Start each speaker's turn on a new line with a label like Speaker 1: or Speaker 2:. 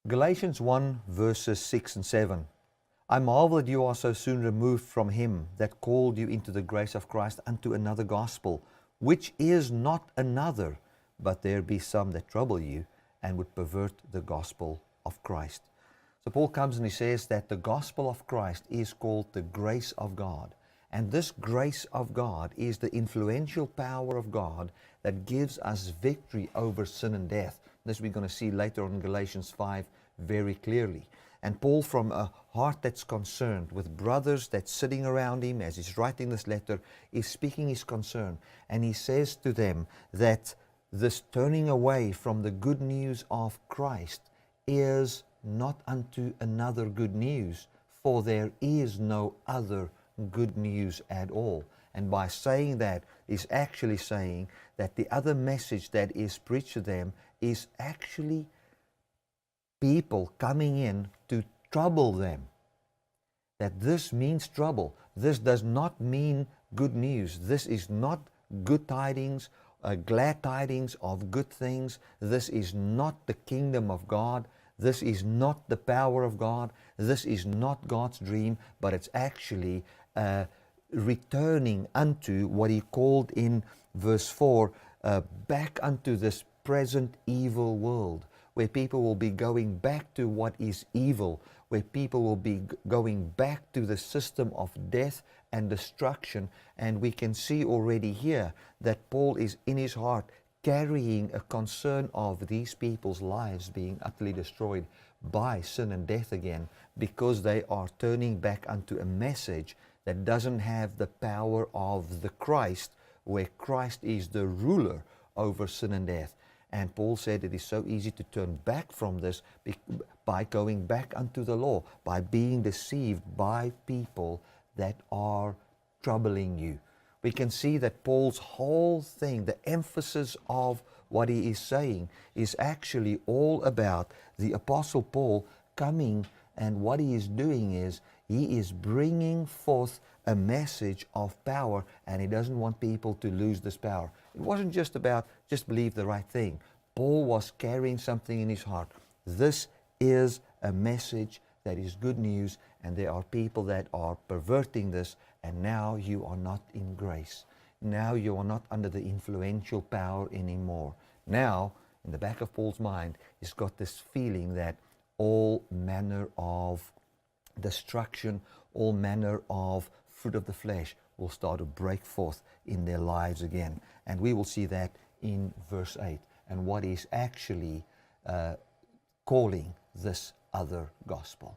Speaker 1: Galatians 1 verses 6 and 7. I marvel that you are so soon removed from him that called you into the grace of Christ unto another gospel, which is not another, but there be some that trouble you and would pervert the gospel of Christ. So Paul comes and he says that the gospel of Christ is called the grace of God. And this grace of God is the influential power of God that gives us victory over sin and death. This we're going to see later on in Galatians 5 very clearly. And Paul, from a heart that's concerned with brothers that's sitting around him as he's writing this letter, is speaking his concern. And he says to them that this turning away from the good news of Christ is not unto another good news, for there is no other good news at all. And by saying that, is actually saying that the other message that is preached to them is actually people coming in to trouble them. That this means trouble. This does not mean good news. This is not good tidings, glad tidings of good things. This is not the kingdom of God. This is not the power of God. This is not God's dream, but it's actually returning unto what he called in verse 4, back unto this present evil world, where people will be going back to what is evil, where people will be going back to the system of death and destruction. And we can see already here that Paul is in his heart carrying a concern of these people's lives being utterly destroyed by sin and death again, because they are turning back unto a message that doesn't have the power of the Christ, where Christ is the ruler over sin and death. And Paul said it is so easy to turn back from this by going back unto the law, by being deceived by people that are troubling you. We can see that Paul's whole thing, the emphasis of what he is saying, is actually all about the Apostle Paul coming, and what he is doing is he is bringing forth a message of power, and he doesn't want people to lose this power. It wasn't just about just believe the right thing. Paul was carrying something in his heart. This is a message that is good news, and there are people that are perverting this, and now you are not in grace. Now you are not under the influential power anymore. Now, in the back of Paul's mind, he's got this feeling that all manner of destruction, all manner of fruit of the flesh will start to break forth in their lives again. And we will see that in verse 8, and what is actually calling this other gospel.